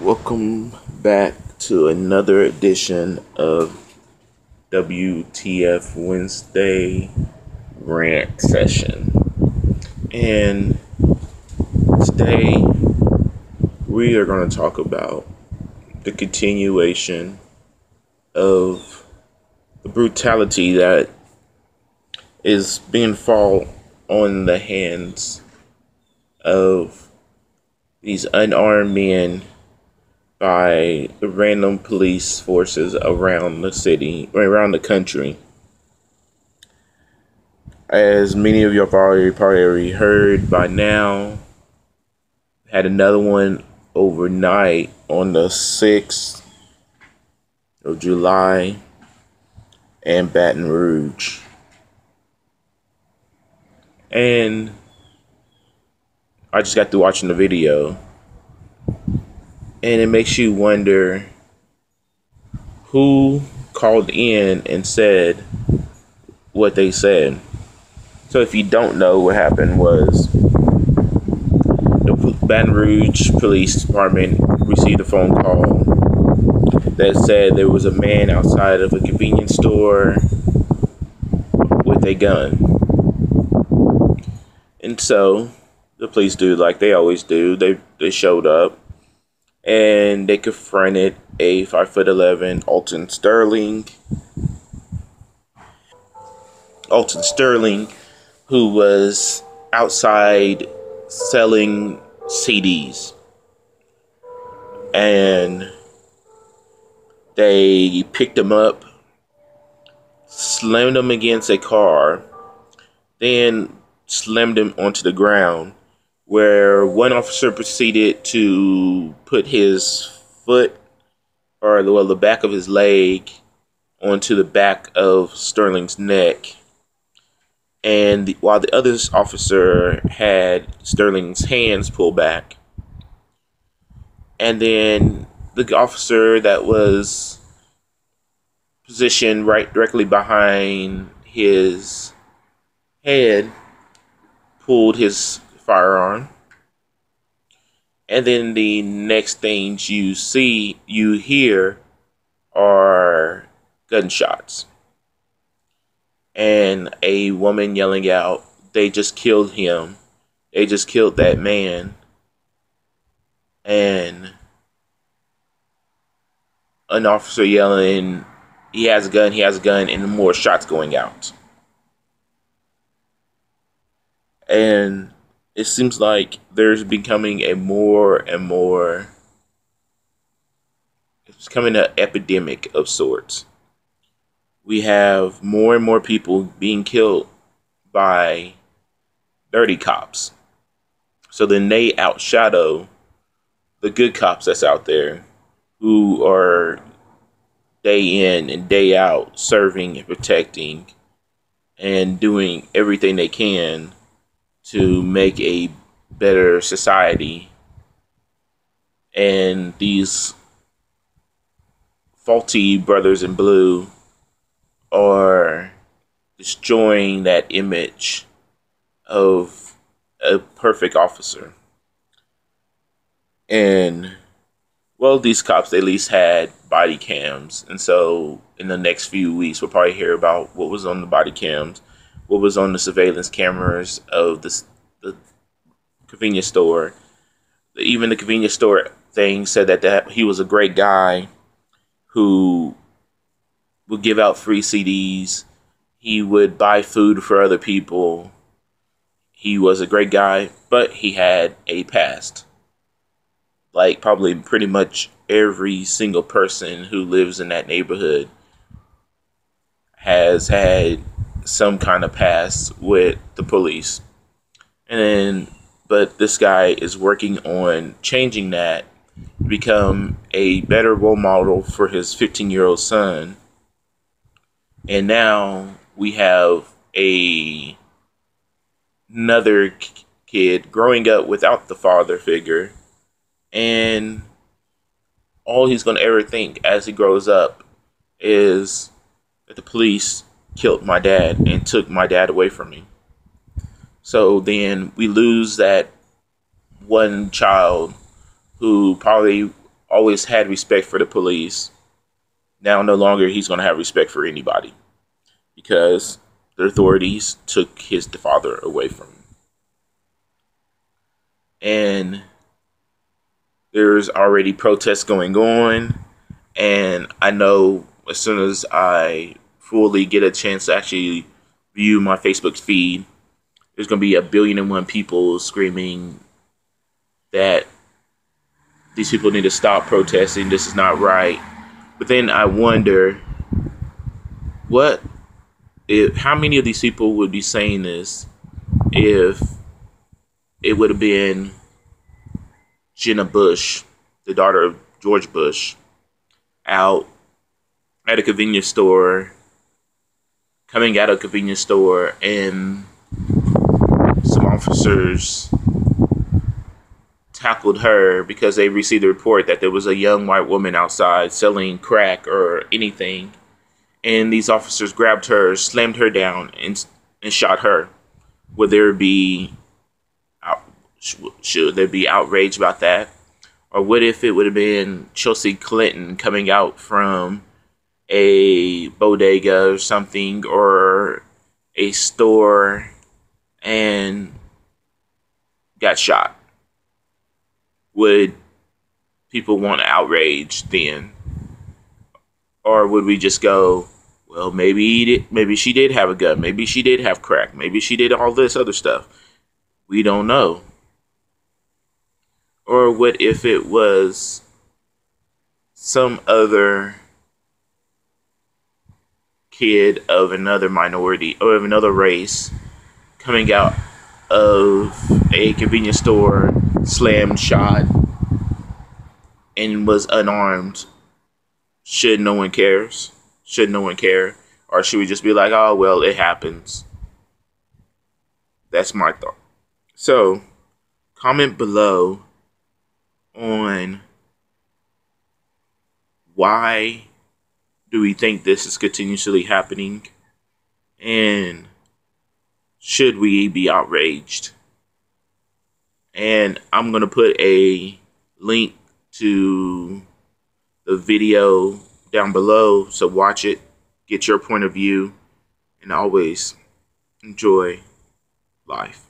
Welcome back to another edition of WTF Wednesday Rant session. And today we are going to talk about the continuation of the brutality that is being fall on the hands of these unarmed men by the random police forces around the city, or around the country. As many of you have probably already heard by now, had another one overnight on the 6th of July in Baton Rouge. And I just got through watching the video, and it makes you wonder who called in and said what they said. So if you don't know, what happened was the Baton Rouge Police Department received a phone call that said there was a man outside of a convenience store with a gun. And so the police do like they always do. They showed up and they confronted a 5'11" Alton Sterling, who was outside selling CDs. And they picked him up, slammed him against a car, then slammed him onto the ground, where one officer proceeded to put his foot, or the back of his leg, onto the back of Sterling's neck. And while the other officer had Sterling's hands pulled back. And then the officer that was positioned right directly behind his head pulled his firearm. And then the next things you hear are gunshots. And a woman yelling out, "They just killed him. They just killed that man." And an officer yelling, he has a gun, and more shots going out. And it seems like there's becoming it's becoming an epidemic of sorts. We have more and more people being killed by dirty cops. So then they outshadow the good cops that's out there, who are day in and day out serving and protecting and doing everything they can to make a better society. And these faulty brothers in blue are destroying that image of a perfect officer. And well, these cops at least had body cams, and so in the next few weeks we'll probably hear about what was on the body cams, what was on the surveillance cameras of the convenience store. Even the convenience store thing said that he was a great guy who would give out free CDs. He would buy food for other people. He was a great guy, but he had a past. Like probably pretty much every single person who lives in that neighborhood has had some kind of past with the police. But this guy is working on changing that, to become a better role model for his 15-year-old son. And now we have another kid growing up without the father figure, and all he's going to ever think as he grows up is that the police killed my dad and took my dad away from me. So then we lose that one child who probably always had respect for the police, now no longer he's going to have respect for anybody because the authorities took his father away from him. And there's already protests going on. And I know as soon as I fully get a chance to actually view my Facebook feed, there's going to be 1,000,000,001 people screaming that these people need to stop protesting. This is not right. But then I wonder, how many of these people would be saying this if it would have been Jenna Bush, the daughter of George Bush, out at a convenience store, coming out of a convenience store, and some officers tackled her because they received a report that there was a young white woman outside selling crack or anything, and these officers grabbed her, slammed her down, and shot her. Should there be outrage about that? Or what if it would have been Chelsea Clinton coming out from a bodega or something, or a store, and got shot? Would people want outrage then? Or would we just go, well, maybe she did have a gun, maybe she did have crack, maybe she did all this other stuff. We don't know. Or what if it was some other kid of another minority or of another race coming out of a convenience store, slammed, shot, and was unarmed? Should no one cares? Should no one care? Or should we just be like, oh, well, it happens? That's my thought. So, comment below on why do we think this is continuously happening, and should we be outraged? And I'm going to put a link to the video down below, so watch it, get your point of view, and always enjoy life.